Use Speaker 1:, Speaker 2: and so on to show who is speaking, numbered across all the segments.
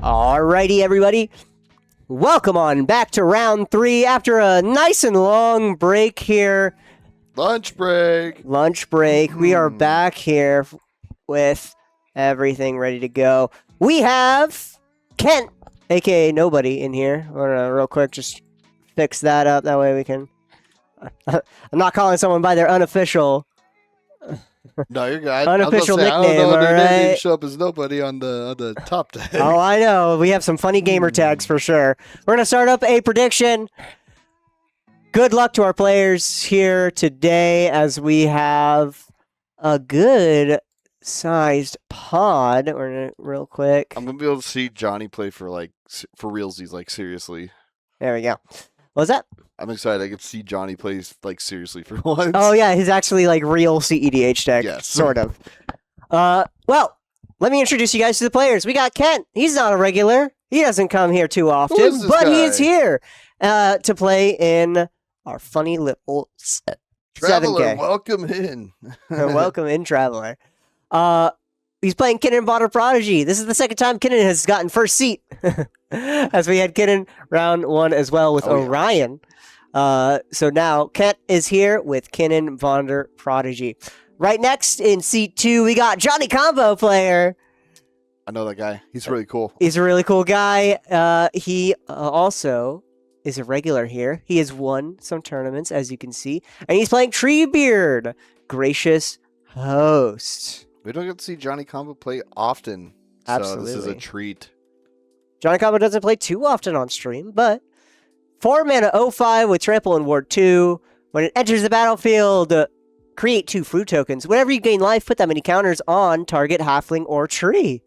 Speaker 1: Alrighty, everybody. Welcome on back to round 3 after a nice and long break here.
Speaker 2: Lunch break.
Speaker 1: We are back here with everything ready to go. We have Kent, aka Nobody, in here. I'm gonna real quick just fix that up. That way we can. I'm not calling someone by their unofficial.
Speaker 2: No, you're good.
Speaker 1: Unofficial
Speaker 2: I
Speaker 1: nickname,
Speaker 2: don't know,
Speaker 1: all
Speaker 2: their name
Speaker 1: right?
Speaker 2: didn't show up as Nobody on the top tag.
Speaker 1: Oh, I know. We have some funny gamer tags for sure. We're going to start up a prediction. Good luck to our players here today as we have a good-sized pod. We're going to real quick.
Speaker 2: I'm gonna be able to see Johnny play for realsies, like seriously.
Speaker 1: There we go. What was that?
Speaker 2: I'm excited. I get to see Johnny play like seriously for once.
Speaker 1: Oh, yeah. He's actually like real CEDH tech.
Speaker 2: Yes.
Speaker 1: Sort of. Well, let me introduce you guys to the players. We got Kent. He's not a regular. He doesn't come here too often, but he is here to play in our funny little
Speaker 2: Traveler,
Speaker 1: 7K.
Speaker 2: welcome in.
Speaker 1: Welcome in, Traveler. He's playing Kinnan Bonner Prodigy. This is the second time Kinnan has gotten first seat, as we had Kinnan round 1 as well with Orion. So now Kent is here with Kinnan Bonner Prodigy. Right next in seat 2, we got Johnny Combo Player.
Speaker 2: I know that guy. He's really cool.
Speaker 1: He's a really cool guy. He also is a regular here. He has won some tournaments, as you can see. And he's playing Treebeard, gracious host.
Speaker 2: We don't get to see Johnny Combo play often.
Speaker 1: Absolutely.
Speaker 2: So this is a treat.
Speaker 1: Johnny Combo doesn't play too often on stream, but 4 mana 0/5 with Trample in Ward 2. When it enters the battlefield, create 2 fruit tokens. Whenever you gain life, put that many counters on target halfling or tree.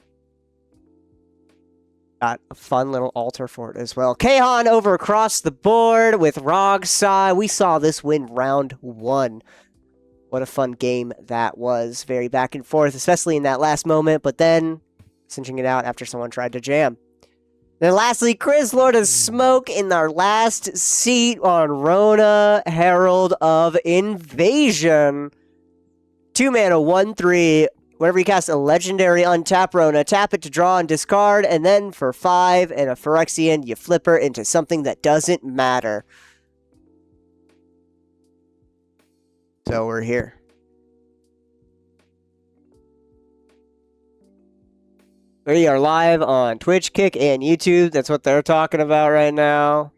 Speaker 1: Got a fun little altar for it as well. Kahan over across the board with Rogsai. We saw this win round 1. What a fun game that was. Very back and forth, especially in that last moment, but then cinching it out after someone tried to jam. Then lastly, Chris, Lord of Smoke, in our last seat on Rona, Herald of Invasion. 2 mana, 1/3. Whenever you cast a legendary untap Rona, tap it to draw and discard, and then for 5 and a Phyrexian, you flip her into something that doesn't matter. So we're here. We are live on Twitch, Kick, and YouTube. That's what they're talking about right now.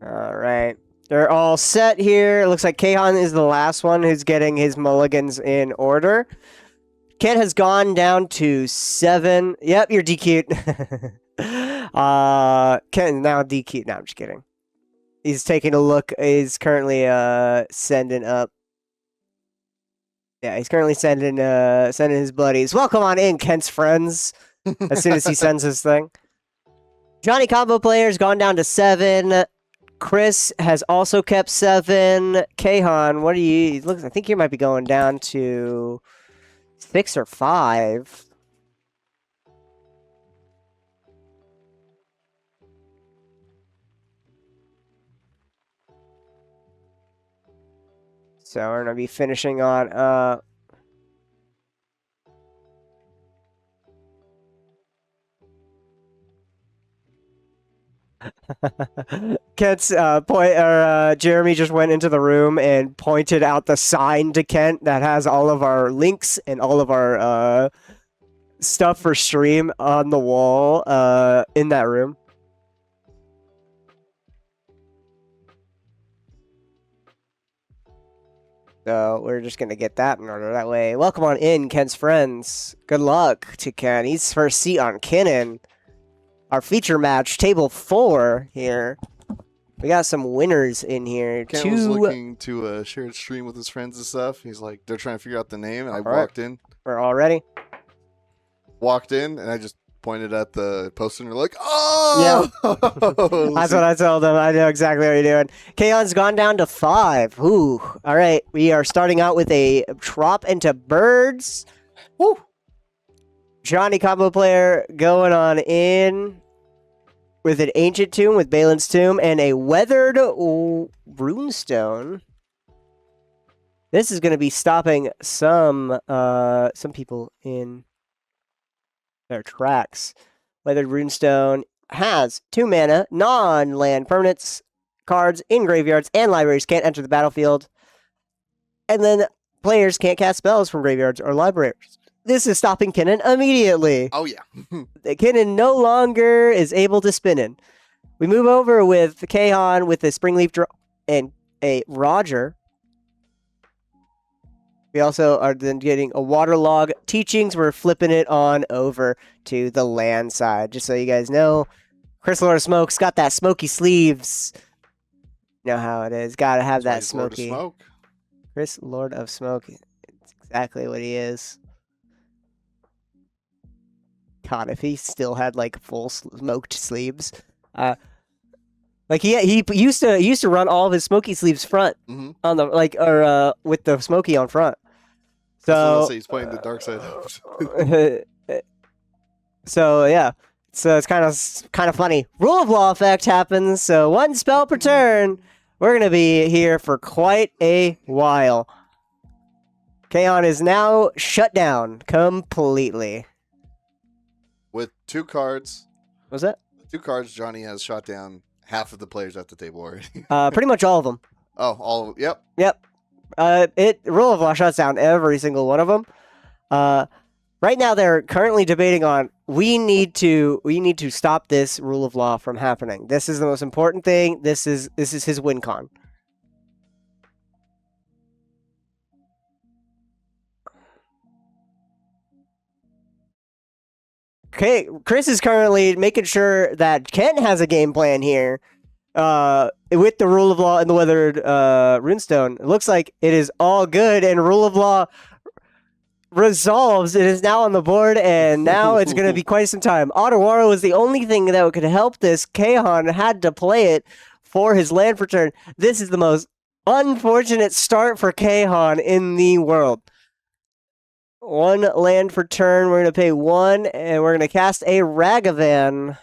Speaker 1: All right. They're all set here. It looks like Kahan is the last one who's getting his mulligans in order. Kent has gone down to 7. Yep, you're DQ'd. Kent now DQ'd. No, I'm just kidding. He's taking a look. He's currently sending up. Yeah, he's currently sending his buddies. Welcome on in, Kent's friends. As soon as he sends his thing. Johnny Combo Player's gone down to 7. Chris has also kept 7. Kahan, what are you? Look, I think you might be going down to 6 or 5. So we're gonna be finishing on Kent's Jeremy just went into the room and pointed out the sign to Kent that has all of our links and all of our stuff for stream on the wall in that room. So we're just gonna get that in order that way. Welcome on in, Kent's friends. Good luck to Kent. He's first seat on Kinnan. Our feature match, table 4 here. We got some winners in here.
Speaker 2: Kent was looking to share a stream with his friends and stuff. He's like, they're trying to figure out the name, and I walked in.
Speaker 1: We're all ready?
Speaker 2: Walked in, and I just pointed at the poster, and they're like, oh!
Speaker 1: Yeah. That's what I told them. I know exactly what you're doing. Kaon's gone down to 5. Ooh. All right. We are starting out with a Trop into Birds. Woo! Johnny Combo Player going on in. with an Ancient Tomb, with Balin's Tomb, and a Weathered Runestone. This is going to be stopping some people in their tracks. Weathered Runestone has 2 mana, non-land permanents, cards in graveyards and libraries can't enter the battlefield. And then players can't cast spells from graveyards or libraries. This is stopping Kinnan immediately.
Speaker 2: Oh, yeah.
Speaker 1: Kinnan no longer is able to spin in. We move over with Kahan with a Springleaf draw and a Roger. We also are then getting a Waterlog Teachings. We're flipping it on over to the land side. Just so you guys know, Chris Lord of Smoke's got that smoky sleeves. You know how it is. Gotta have that smoky.
Speaker 2: Smoke.
Speaker 1: Chris Lord of Smoke. It's exactly what he is. God, if he still had like full smoked sleeves, like he used to run all of his smoky sleeves front on the with the smoky on front. So
Speaker 2: he's playing the dark side out.
Speaker 1: So yeah, so it's kind of funny. Rule of Law effect happens. So 1 spell per turn. We're gonna be here for quite a while. Kaon is now shut down completely.
Speaker 2: With 2 cards.
Speaker 1: What's that?
Speaker 2: 2 cards, Johnny has shot down half of the players at the table already.
Speaker 1: Pretty much all of them.
Speaker 2: Oh, all of them. Yep.
Speaker 1: Yep. Rule of Law shuts down every single one of them. Right now they're currently debating on we need to stop this Rule of Law from happening. This is the most important thing. This is his win con. Okay, Chris is currently making sure that Kent has a game plan here. With the Rule of Law and the Weathered Runestone. It looks like it is all good, and Rule of Law resolves. It is now on the board, and now it's going to be quite some time. Otawara was the only thing that could help this. Kahan had to play it for his land for turn. This is the most unfortunate start for Kahan in the world. 1 land for turn. We're going to pay 1, and we're going to cast a Ragavan.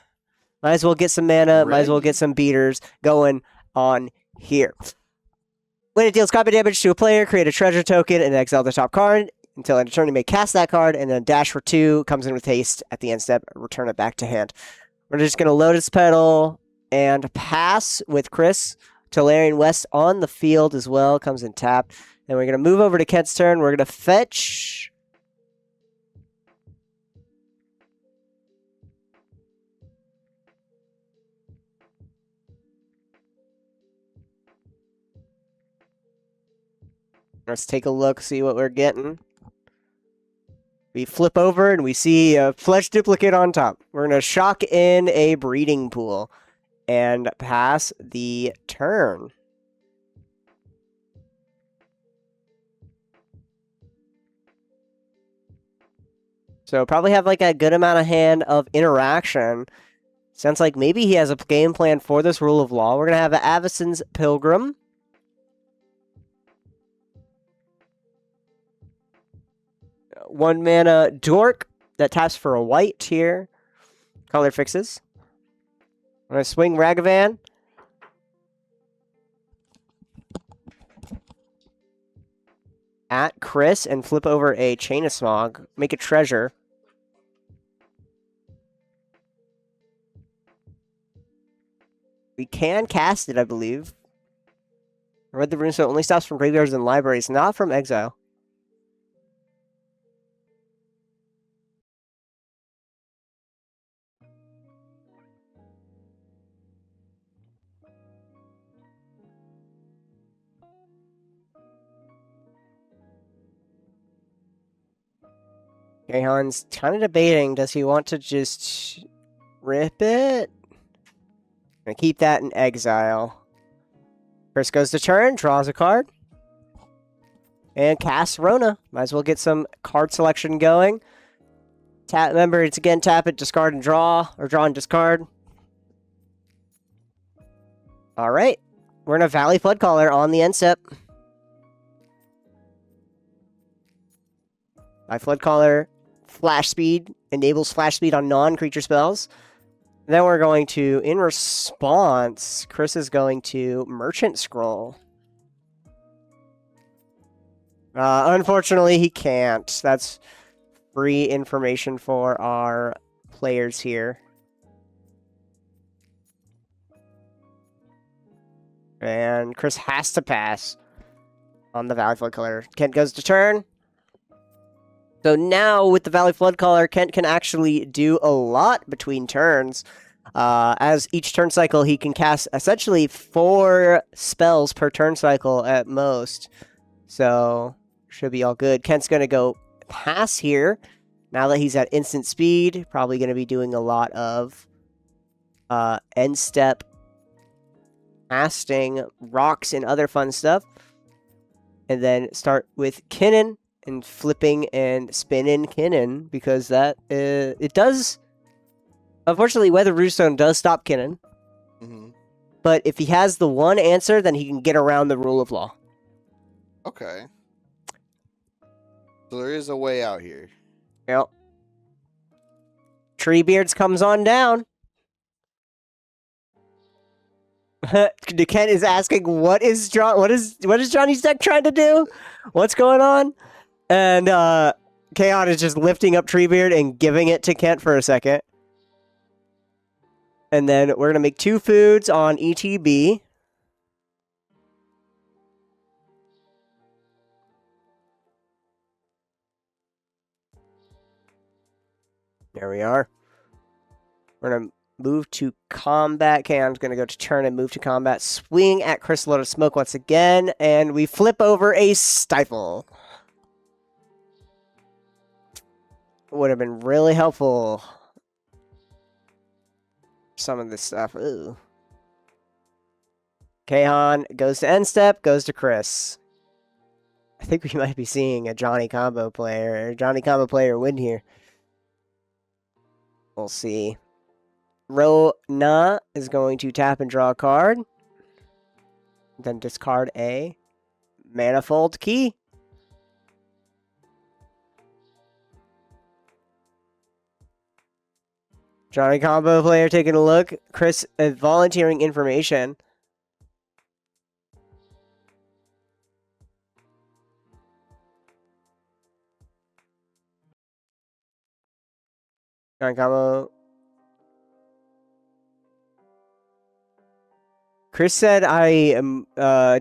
Speaker 1: Might as well get some mana. Might as well get some beaters going on here. When it deals combat damage to a player, create a treasure token and exile the top card. Until end of turn, you may cast that card, and then dash for 2 comes in with haste at the end step. Return it back to hand. We're just going to Lotus Petal and pass with Chris. Tolarian West on the field as well. Comes in tapped. Then we're going to move over to Kent's turn. We're going to fetch. Let's take a look, see what we're getting. We flip over and we see a Flesh Duplicate on top. We're going to shock in a Breeding Pool and pass the turn. So probably have like a good amount of hand of interaction. Sounds like maybe he has a game plan for this Rule of Law. We're going to have an Avacyn's Pilgrim. One mana Dork that taps for a white here. Color fixes. I'm going to swing Ragavan. At Chris and flip over a Chain of Smog. Make a treasure. We can cast it, I believe. I read the rune, so it only stops from graveyards and libraries, not from exile. Kahan's kind of debating, does he want to just rip it? Gonna keep that in exile. Chris goes to turn, draws a card. And casts Rona. Might as well get some card selection going. Remember, it's again tap it, discard and draw, or draw and discard. Alright. We're in a Valley Flood Caller on the end step. My Flood Caller Flash Speed enables Flash Speed on non-creature spells. Then we're going to, in response, Chris is going to Merchant Scroll. Unfortunately, he can't. That's free information for our players here. And Chris has to pass on the Valley Flood Color. Kent goes to turn. So now with the Valley Flood Color, Kent can actually do a lot between turns. As each turn cycle, he can cast essentially 4 spells per turn cycle at most. So should be all good. Kent's going to go pass here. Now that he's at instant speed, probably going to be doing a lot of end step casting, rocks, and other fun stuff. And then start with Kinnan and flipping and spinning Kinnan, because that it does. Unfortunately, Weather Rootstone does stop Kinnan.
Speaker 2: Mm-hmm.
Speaker 1: But if he has the one answer, then he can get around the rule of law.
Speaker 2: Okay. So there is a way out here.
Speaker 1: Yep. Treebeards comes on down. Kent is asking, what is Johnny's deck trying to do? What's going on? And Kaon is just lifting up Treebeard and giving it to Kent for a second. And then we're going to make 2 foods on ETB. There we are. We're going to move to combat. Kaon's going to go to turn and move to combat. Swing at Crystal Load of Smoke once again. And we flip over a Stifle. Would have been really helpful. Some of this stuff. Ooh. Kahan goes to end step, goes to Chris. I think we might be seeing a Johnny combo player win here. We'll see. Rona is going to tap and draw a card. Then discard a Manifold Key. Johnny combo player taking a look. Chris volunteering information. Johnny combo. Chris said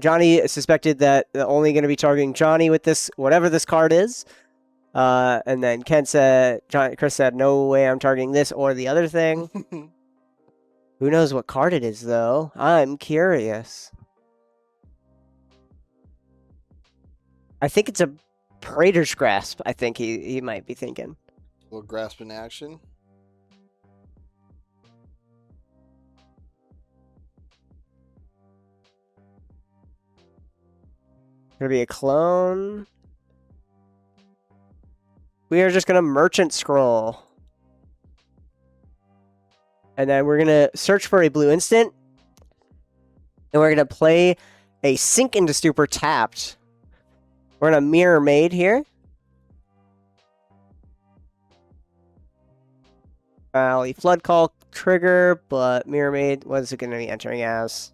Speaker 1: Johnny suspected that only going to be targeting Johnny with this, whatever this card is. And then Chris said, no way I'm targeting this or the other thing. Who knows what card it is, though? I'm curious. I think it's a Praetor's Grasp, I think he might be thinking.
Speaker 2: A little grasp in action.
Speaker 1: Gonna be a clone. We are just gonna Merchant Scroll. And then we're gonna search for a blue instant. And we're gonna play a Sink into Stupor tapped. We're gonna Mirror Maid here. Valley Flood Call trigger, but Mirror Maid, what is it gonna be entering as?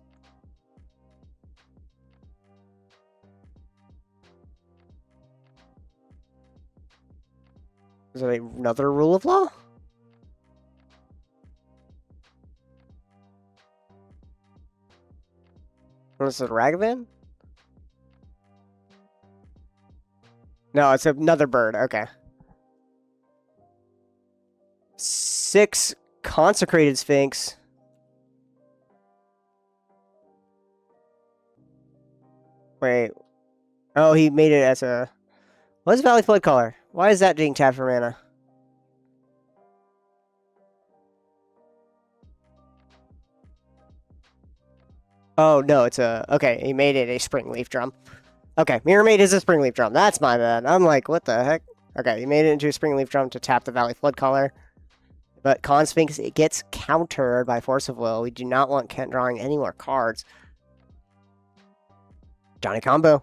Speaker 1: Is it another rule of law? What is it, Ragavan? No, it's another bird. Okay. 6 Consecrated Sphinx. Wait. Oh, he made it as a... What's Valley Flood Caller? Why is that being tapped for mana? Oh, no, it's a... Okay, he made it a Springleaf Drum. Okay, Mirror Maid is a Springleaf Drum. That's my bad. I'm like, what the heck? Okay, he made it into a Springleaf Drum to tap the Valley Flood Caller. But Con Sphinx, it gets countered by Force of Will. We do not want Kent drawing any more cards. Johnny combo.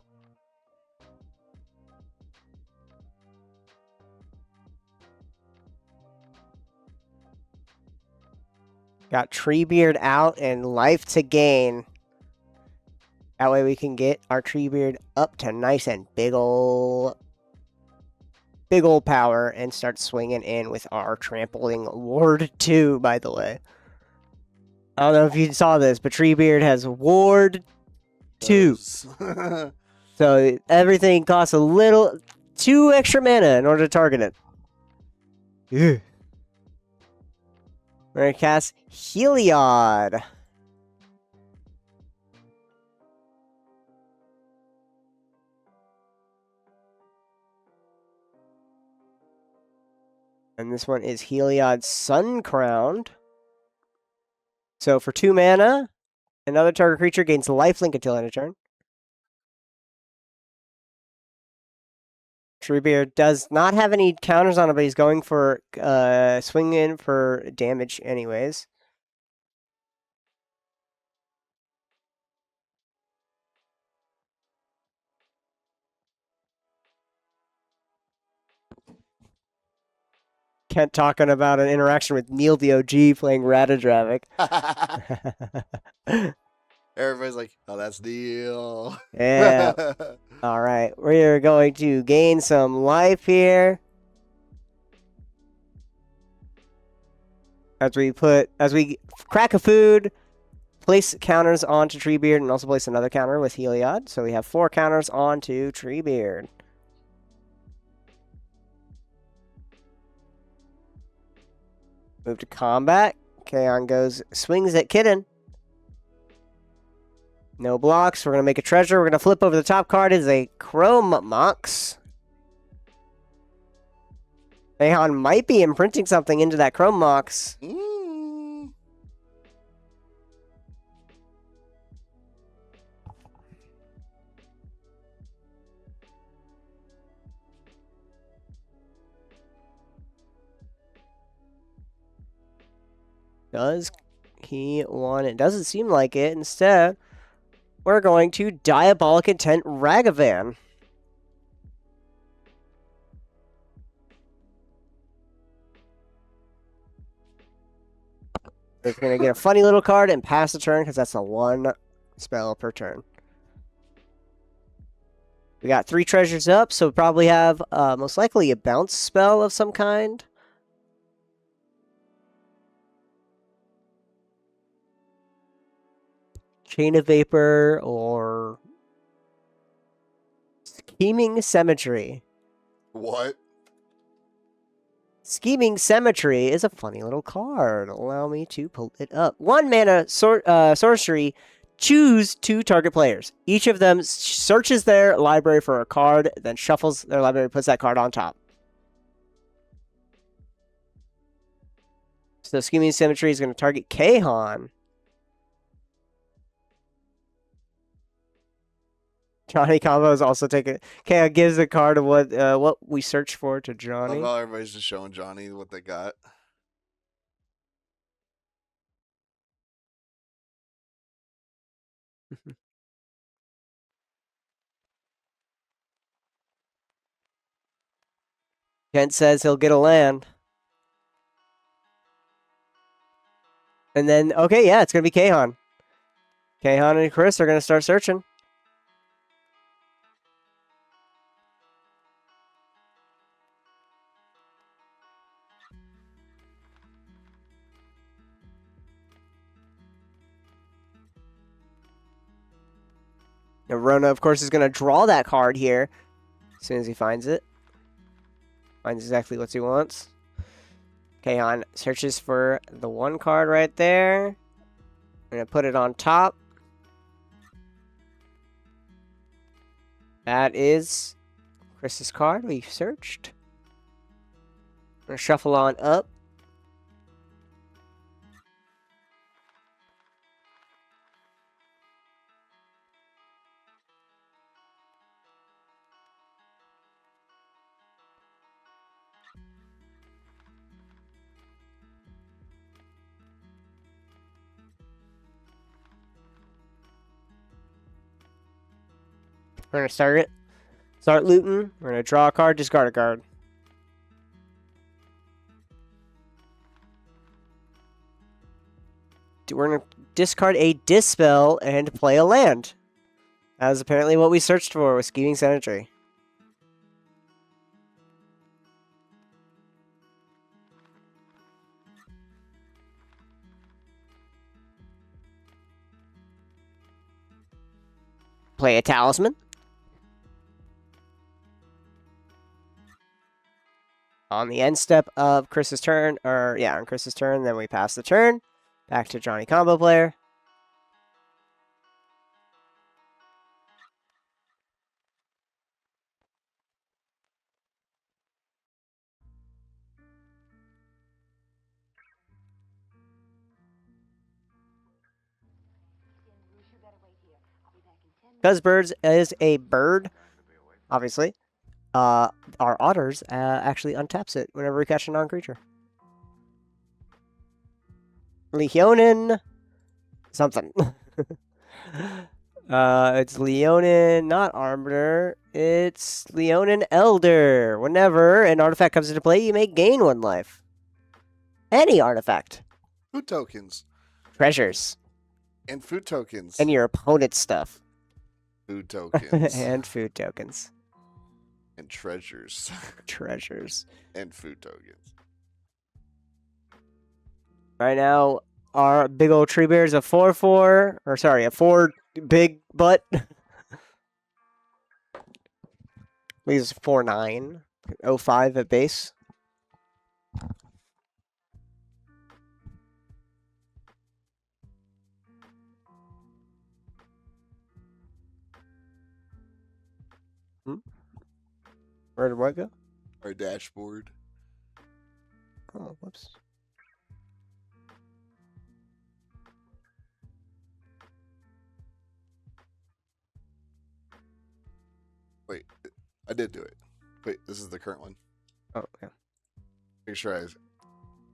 Speaker 1: Got Treebeard out and life to gain. That way we can get our Treebeard up to nice and big ol' power and start swinging in with our trampling Ward 2, by the way. I don't know if you saw this, but Treebeard has Ward 2. So everything costs a little, 2 extra mana in order to target it. We're going to cast Heliod. And this one is Heliod Sun Crowned. So for 2 mana, another target creature gains lifelink until end of turn. Treebeard does not have any counters on it, but he's going for swing in for damage anyways. Kent talking about an interaction with Neil the OG playing Ratadravik.
Speaker 2: Everybody's like, oh, that's Neil.
Speaker 1: Yeah. All right. We're going to gain some life here. As we crack a food, place counters onto Treebeard, and also place another counter with Heliod. So we have 4 counters onto Treebeard. Move to combat. Kaon goes, swings at Kitten. No blocks. We're going to make a treasure. We're going to flip over the top card. It is a Chrome Mox. Kaon might be imprinting something into that Chrome Mox. Does he want it? Doesn't seem like it. Instead, we're going to Diabolic Intent Ragavan. It's going to get a funny little card and pass the turn because that's a 1 spell per turn. We got 3 treasures up, so we probably have most likely a bounce spell of some kind. Chain of Vapor or Scheming Symmetry.
Speaker 2: What?
Speaker 1: Scheming Symmetry is a funny little card. Allow me to pull it up. 1 mana sorcery. Choose 2 target players. Each of them searches their library for a card, then shuffles their library, puts that card on top. So Scheming Symmetry is going to target Kahan. Johnny Combo is also taking. Okay, gives a card of what we search for to Johnny.
Speaker 2: Well, everybody's just showing Johnny what they got.
Speaker 1: Kent says he'll get a land. And then, okay, yeah, it's going to be Kahan. Kahan and Chris are going to start searching. Now, Rona, of course, is going to draw that card here as soon as he finds it. Finds exactly what he wants. Kahan searches for the 1 card right there. I'm going to put it on top. That is Chris's card we searched. I'm going to shuffle on up. We're going to start it. Start looting. We're going to draw a card, discard a card. we're gonna discard a Dispel and play a land. That was apparently what we searched for with Scheming Sentry. Play a Talisman. On the end step of Chris's turn, on Chris's turn, then we pass the turn. Back to Johnny Combo Player. Because Birds is a bird, obviously, our Otters actually untaps it whenever we catch a non-creature. Leonin something. It's Leonin, not Arbiter. It's Leonin Elder. Whenever an artifact comes into play, you may gain 1 life. Any artifact.
Speaker 2: Food tokens.
Speaker 1: Treasures.
Speaker 2: And food tokens.
Speaker 1: And your opponent's stuff.
Speaker 2: Food tokens.
Speaker 1: And food tokens.
Speaker 2: And treasures.
Speaker 1: Treasures.
Speaker 2: And food tokens.
Speaker 1: Right now, our big old tree bear is a 4/4. Or sorry, a 4 big butt. He's 4/9. 05 at base. Where did what go?
Speaker 2: Our dashboard.
Speaker 1: Oh, whoops.
Speaker 2: Wait, I did do it. Wait, this is the current one.
Speaker 1: Oh, yeah.
Speaker 2: Make sure I.
Speaker 1: Okay,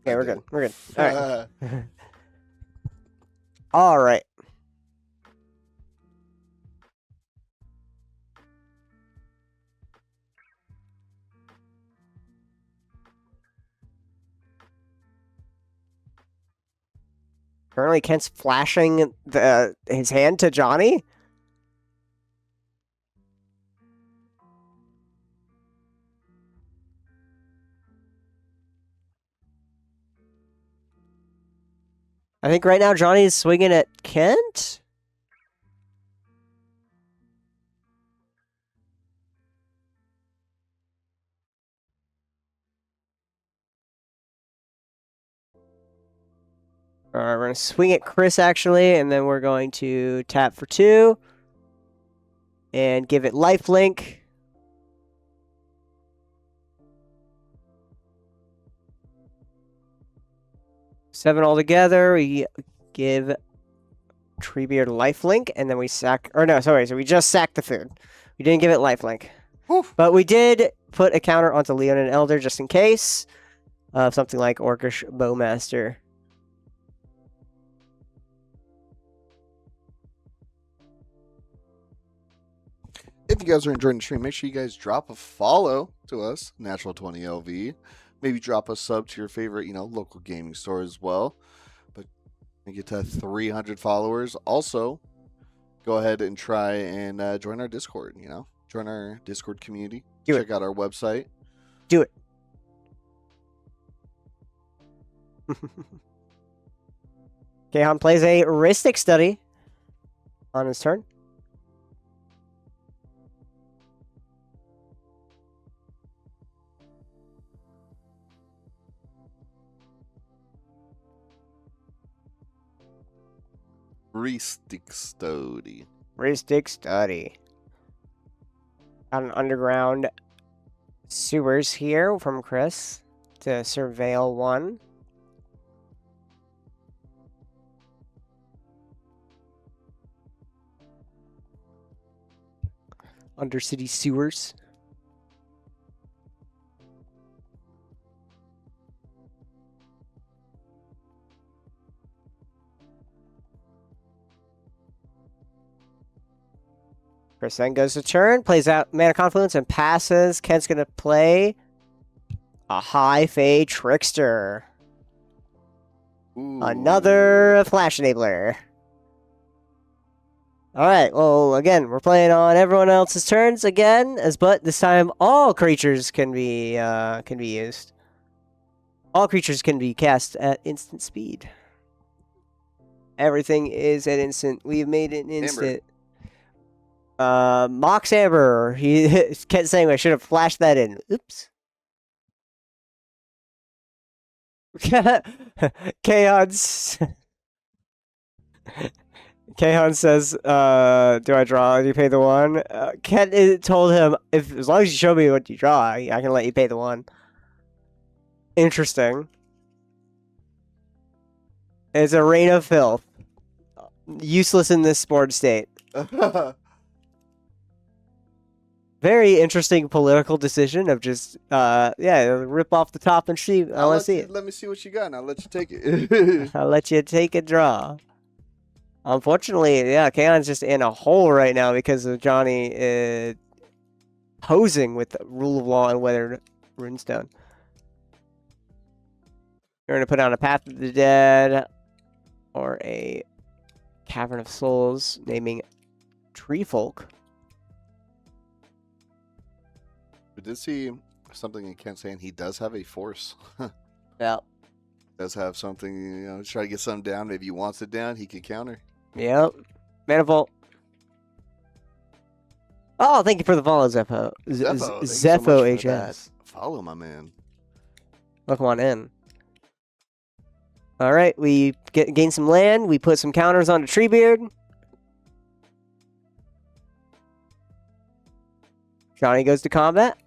Speaker 1: we're good. We're good. All right. All right. Currently, Kent's flashing his hand to Johnny. I think right now Johnny's swinging at Kent. All right, we're going to swing at Chris, actually, and then we're going to tap for 2 and give it lifelink. Seven altogether. We give Treebeard lifelink, and then we sack... Or no, sorry, so we just sacked the food. We didn't give it lifelink.
Speaker 2: Oof.
Speaker 1: But we did put a counter onto Leon and Elder just in case of something like Orcish Bowmaster.
Speaker 2: If you guys are enjoying the stream, make sure you guys drop a follow to us, Natural20LV. Maybe drop a sub to your favorite, local gaming store as well. But we get to 300 followers. Also, go ahead and try and join our Discord, Join our Discord community. Check out our website.
Speaker 1: Do it. Kahan plays a Rhystic Study on his turn.
Speaker 2: Rhystic Study.
Speaker 1: Rhystic Study. Got an underground sewers here from Chris to surveil 1. Undercity sewers. Chris then goes to turn, plays out Mana Confluence and passes. Kent's going to play a High Fade Trickster.
Speaker 2: Ooh.
Speaker 1: Another flash enabler. Alright, well, again, we're playing on everyone else's turns again, but this time all creatures can be used. All creatures can be cast at instant speed. Everything is at instant. We've made it instant. Mox Amber. He kept saying I should have flashed that in. Oops. Chaos. Kahan says, do I draw? Do you pay the 1? Ken told him, as long as you show me what you draw, I can let you pay the 1. Interesting. It's a rain of filth. Useless in this board state. Very interesting political decision of just, rip off the top and see. I want to see it.
Speaker 2: Let me see what you got, and I'll let you take it.
Speaker 1: I'll let you take a draw. Unfortunately, yeah, Kaon's just in a hole right now because of Johnny posing with the Rule of Law and Weathered Runestone. We're going to put on a Path of the Dead or a Cavern of Souls, naming Tree Folk.
Speaker 2: We did see something in Kent saying he does have a force.
Speaker 1: Yeah.
Speaker 2: Does have something, try to get something down. Maybe he wants it down, he can counter.
Speaker 1: Yep. Manifold. Oh, thank you for the follow, Zepho. Zepho HS.
Speaker 2: Follow my man.
Speaker 1: Welcome on in. All right, we gain some land. We put some counters onto Treebeard. Johnny goes to combat.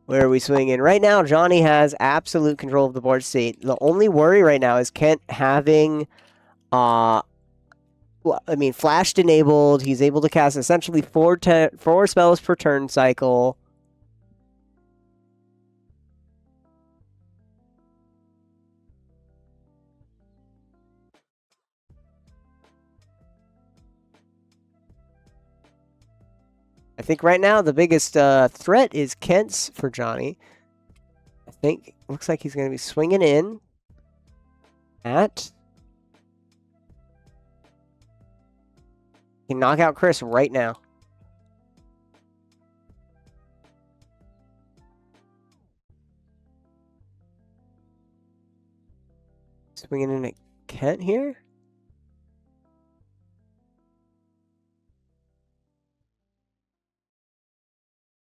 Speaker 1: Where are we swinging? Right now, Johnny has absolute control of the board state. The only worry right now is Kent having, flashed enabled. He's able to cast essentially 4 spells per turn cycle. I think right now the biggest threat is Kent's for Johnny. I think looks like he's going to be swinging in at. He can knock out Chris right now. Swinging in at Kent here.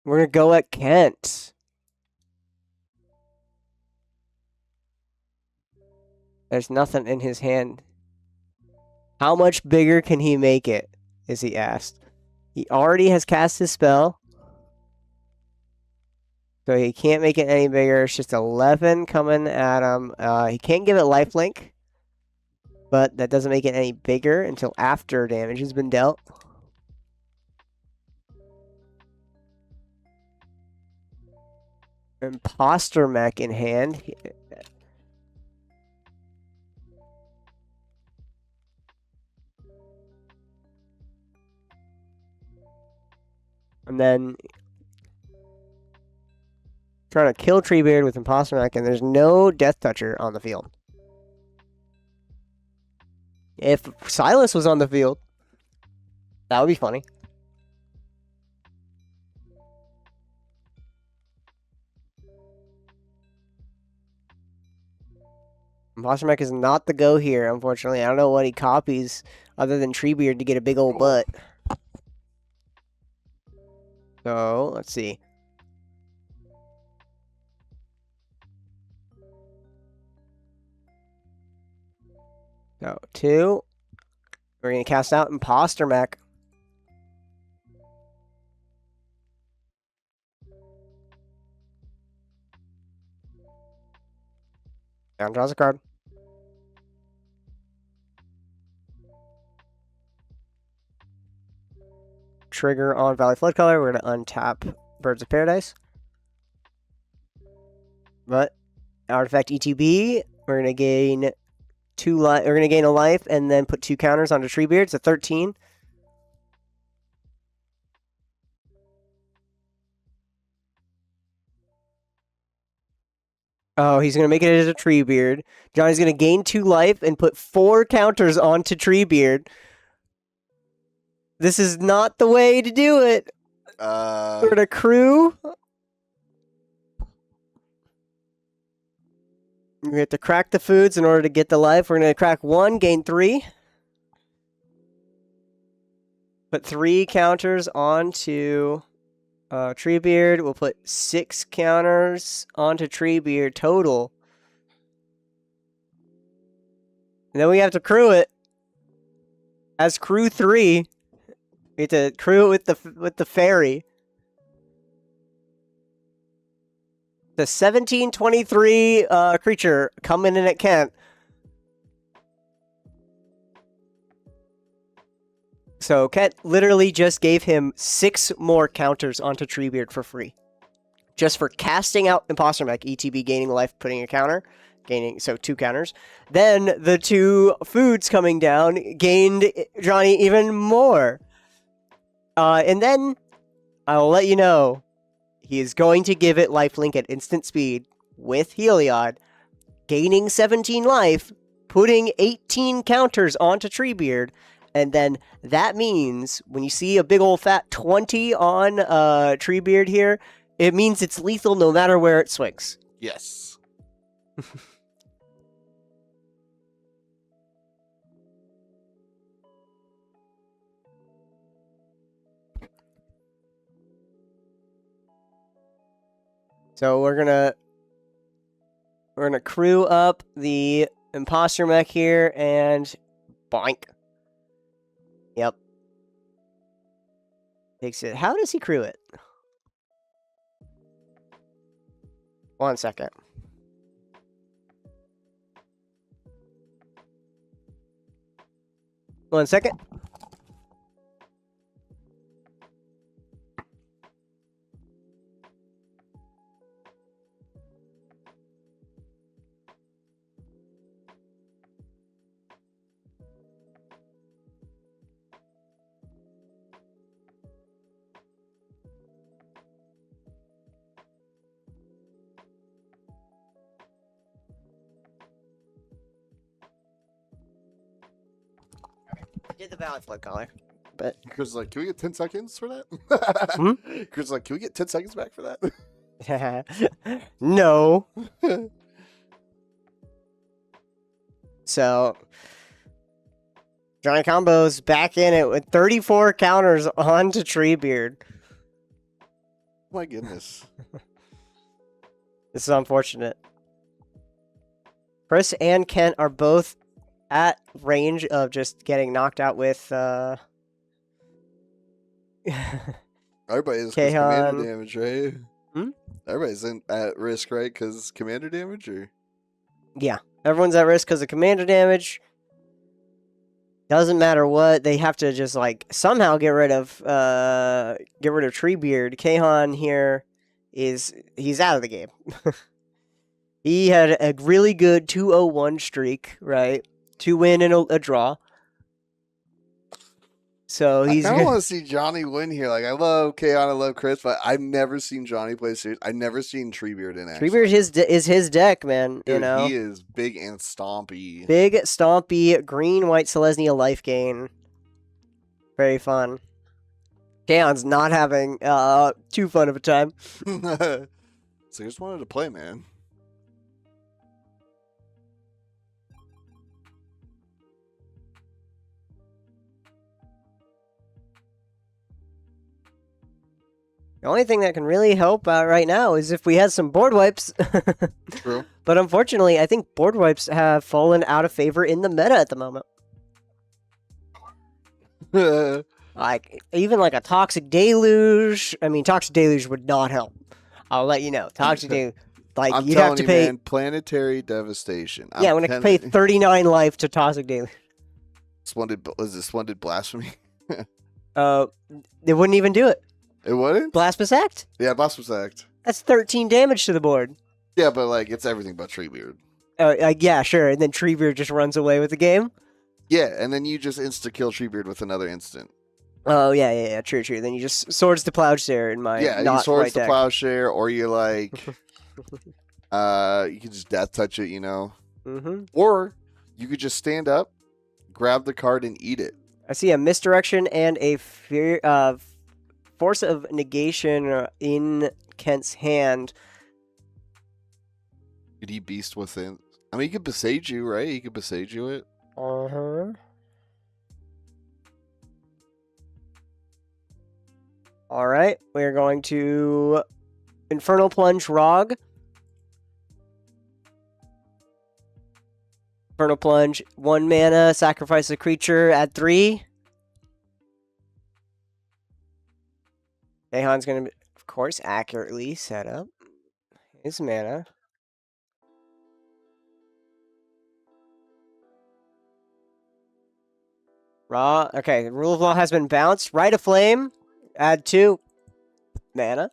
Speaker 1: We're going to go at Kent. There's nothing in his hand. How much bigger can he make it? Is he asked. He already has cast his spell. So he can't make it any bigger. It's just 11 coming at him. He can't give it lifelink. But that doesn't make it any bigger until after damage has been dealt. Imposter mech in hand. And then trying to kill Treebeard with Imposter mech, and there's no Death Toucher on the field. If Silas was on the field, that would be funny. Imposter mech is not the go here, unfortunately. I don't know what he copies other than Treebeard to get a big old butt. So, let's see. So, 2. We're going to cast out Imposter mech. Down draws a card. Trigger on Valley Flood Color. We're going to untap Birds of Paradise. But Artifact ETB, we're going to gain 2 life. We're going to gain a life and then put 2 counters onto Treebeard. It's a 13. Oh, he's going to make it as a Treebeard. Johnny's going to gain 2 life and put 4 counters onto Treebeard. This is not the way to do it. We're going to crew. We have to crack the foods in order to get the life. We're going to crack 1, gain 3. Put 3 counters onto Treebeard. We'll put 6 counters onto Treebeard total. And then we have to crew it. As crew 3, we have to crew it with the fairy. The 1723 creature coming in at Kent. So Kent literally just gave him 6 more counters onto Treebeard for free. Just for casting out Imposter Mech, ETB gaining life, putting a counter. So 2 counters. Then the 2 foods coming down gained Johnny even more. And then I'll let you know, he is going to give it lifelink at instant speed with Heliod, gaining 17 life, putting 18 counters onto Treebeard, and then that means when you see a big old fat 20 on Treebeard here, it means it's lethal no matter where it swings.
Speaker 2: Yes.
Speaker 1: So we're gonna crew up the Imposter Mech here and boink. Yep. Takes it. How does he crew it? 1 second. One second. Did the valid flood collar, but
Speaker 2: Chris is like, can we get 10 seconds for that? Chris is like, can we get 10 seconds back for that?
Speaker 1: no. So Johnny Combo's back in it with 34 counters onto Treebeard.
Speaker 2: My goodness.
Speaker 1: This is unfortunate. Chris and Kent are both at range of just getting knocked out with
Speaker 2: Everybody's commander damage, right? Everybody's at risk, right? Because commander damage, or
Speaker 1: yeah, everyone's at risk because of commander damage. Doesn't matter what, they have to just like somehow get rid of Treebeard. Kahan here he's out of the game. He had a really good 2-0-1 streak, right? 2 win and a draw. So he's.
Speaker 2: I want to see Johnny win here. Like, I love Kaon, I love Chris, but I've never seen Johnny play serious. I've never seen Treebeard in action.
Speaker 1: Treebeard is his deck, man.
Speaker 2: Dude,
Speaker 1: you know,
Speaker 2: he is big and stompy.
Speaker 1: Big stompy green white Selesnya life gain. Very fun. Kaon's not having too fun of a time.
Speaker 2: So I just wanted to play, man.
Speaker 1: The only thing that can really help right now is if we had some board wipes.
Speaker 2: True.
Speaker 1: But unfortunately, I think board wipes have fallen out of favor in the meta at the moment. Like, even like a Toxic Deluge. I mean, Toxic Deluge would not help. I'll let you know. Toxic Deluge. Like,
Speaker 2: I'm
Speaker 1: you'd have to pay.
Speaker 2: Man, planetary devastation.
Speaker 1: Yeah, I'm going to pay 39 life to Toxic Deluge.
Speaker 2: This one did blasphemy?
Speaker 1: It wouldn't even do it.
Speaker 2: It wouldn't?
Speaker 1: Blasphemous Act?
Speaker 2: Yeah, Blasphemous Act.
Speaker 1: That's 13 damage to the board.
Speaker 2: Yeah, but like, it's everything but Treebeard.
Speaker 1: Yeah, sure. And then Treebeard just runs away with the game?
Speaker 2: Yeah, and then you just insta-kill Treebeard with another instant.
Speaker 1: Oh, yeah, true. Then you just swords to Plowshare in my
Speaker 2: you
Speaker 1: not
Speaker 2: swords
Speaker 1: right
Speaker 2: to
Speaker 1: deck.
Speaker 2: Plowshare, or you like... You can just death touch it,
Speaker 1: Mm-hmm.
Speaker 2: or you could just stand up, grab the card, and eat it.
Speaker 1: I see a misdirection and a force of negation in Kent's hand.
Speaker 2: Could he beast within? I mean, he could besage you, right? He could besage you it.
Speaker 1: Uh-huh. All right, we're going to Infernal Plunge Rog. Infernal Plunge, 1 mana, sacrifice a creature, add 3. Daehan's going to, of course, accurately set up his mana. Raw. Okay, the Rule of Law has been bounced. Rite of Flame, add 2 mana.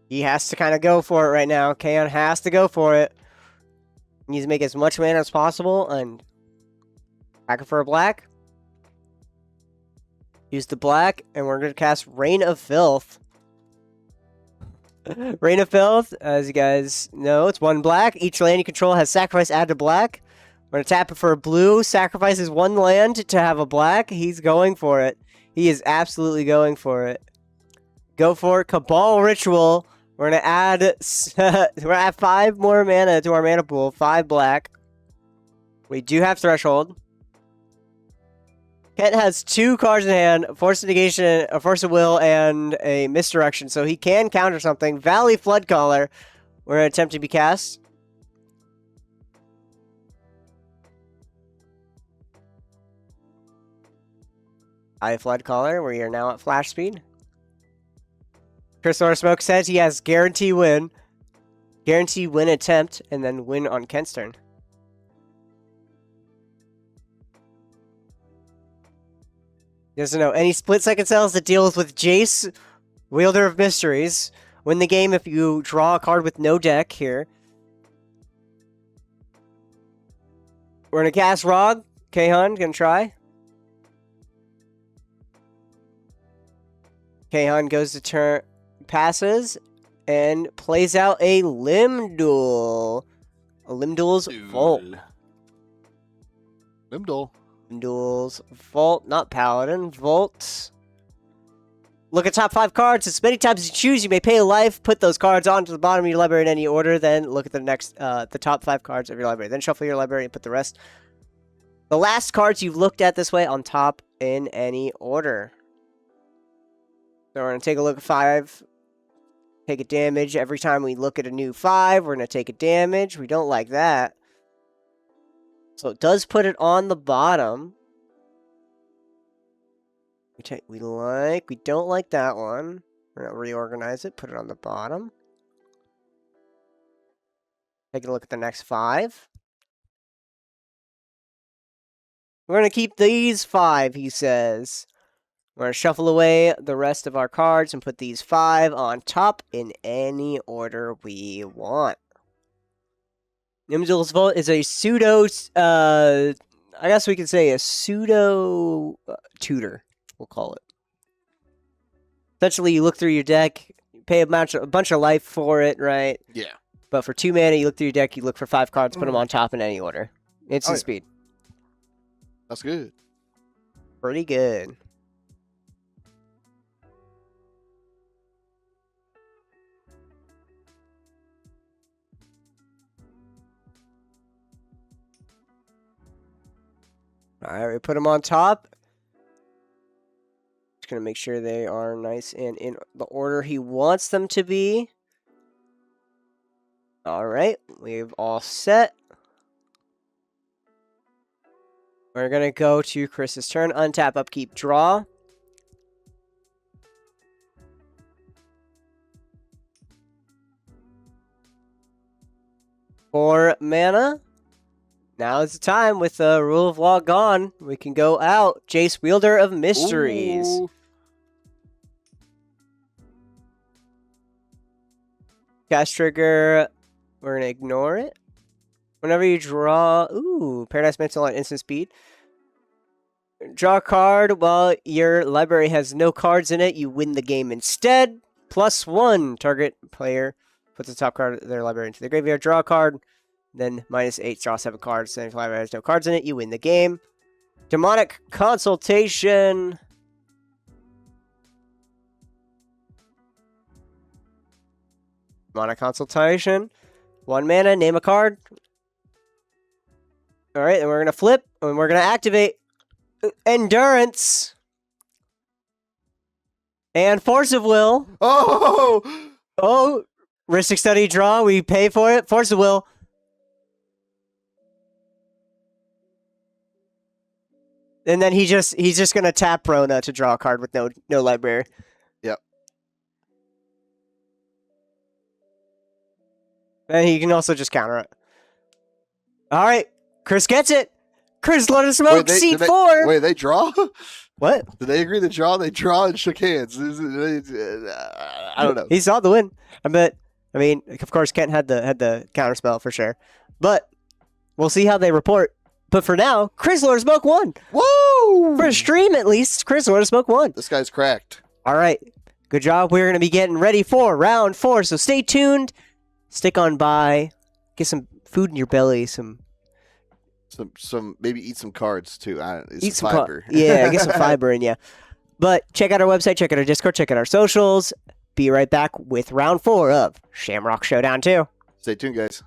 Speaker 1: He has to kind of go for it right now. Kaon has to go for it. He needs to make as much mana as possible and back for a black. Use the black, and we're going to cast Reign of Filth. Reign of Filth, as you guys know, it's 1 black. Each land you control has sacrifice add to black. We're going to tap it for a blue. Sacrifices 1 land to have a black. He's going for it. He is absolutely going for it. Go for it. Cabal Ritual. We're going to add 5 more mana to our mana pool. 5 black. We do have Threshold. Kent has 2 cards in hand, Force of Negation, a Force of Will, and a Misdirection, so he can counter something. Valley Floodcaller, we're going to attempt to be cast. Floodcaller, we are now at flash speed. Crystal Smoke says he has guarantee win. Guarantee win attempt, and then win on Kent's turn. He doesn't know any split-second cells that deals with Jace, Wielder of Mysteries. Win the game if you draw a card with no deck here. We're going to cast Rog. Kahan, going to try. Kahan goes to turn, passes, and plays out a Limdul. A Limdul's Vault. Limdul's Vault, not Paladin. Vault. Look at top 5 cards. As many times as you choose, you may pay a life. Put those cards onto the bottom of your library in any order. Then look at the top 5 cards of your library. Then shuffle your library and put the rest. The last cards you've looked at this way on top in any order. So we're going to take a look at 5. Take a damage. Every time we look at a new 5, we're going to take a damage. We don't like that. So it does put it on the bottom. We don't like that one. We're going to reorganize it. Put it on the bottom. Take a look at the next 5. We're going to keep these 5, he says. We're going to shuffle away the rest of our cards and put these 5 on top in any order we want. Nimdul's Vault is a pseudo, I guess we could say a pseudo tutor, we'll call it. Essentially, you look through your deck, you pay a bunch of life for it, right?
Speaker 2: Yeah.
Speaker 1: But for 2 mana, you look through your deck, you look for 5 cards, put them on top in any order. Instant speed.
Speaker 2: That's good.
Speaker 1: Pretty good. Alright, we put them on top. Just going to make sure they are nice and in the order he wants them to be. Alright, we've all set. We're going to go to Chris's turn. Untap, upkeep, draw. For mana. Now is the time with the Rule of Law gone. We can go out. Jace, Wielder of Mysteries.
Speaker 2: Ooh.
Speaker 1: Cast trigger. We're going to ignore it. Whenever you draw... Ooh, Paradise Mantle on instant speed. Draw a card while your library has no cards in it. You win the game instead. +1. Target player puts the top card of their library into the graveyard. Draw a card. Then -8. Draw 7 cards. Then if your library has no cards in it, you win the game. Demonic Consultation. Demonic Consultation. 1 mana. Name a card. All right, and we're going to flip. And we're going to activate Endurance. And Force of Will.
Speaker 2: Oh!
Speaker 1: Oh, Ristic Study draw. We pay for it. Force of Will. And then he's just gonna tap Rona to draw a card with no library.
Speaker 2: Yep.
Speaker 1: And he can also just counter it. All right, Chris gets it. Chris, let us smoke. Seat 4.
Speaker 2: Wait, they draw?
Speaker 1: What?
Speaker 2: Did they agree to draw? They draw and shook hands. I don't know.
Speaker 1: He saw the win. I mean, of course, Kent had the counter spell for sure. But we'll see how they report. But for now, Chris Lord Smoke won.
Speaker 2: Woo!
Speaker 1: For a stream, at least, Chris Lord Smoke won.
Speaker 2: This guy's cracked.
Speaker 1: All right. Good job. We're going to be getting ready for round 4. So stay tuned. Stick on by. Get some food in your belly. Some
Speaker 2: maybe eat some cards too.
Speaker 1: Eat some
Speaker 2: fiber.
Speaker 1: Yeah, get some fiber in you. But check out our website, check out our Discord, check out our socials. Be right back with round 4 of Shamrock Showdown 2.
Speaker 2: Stay tuned, guys.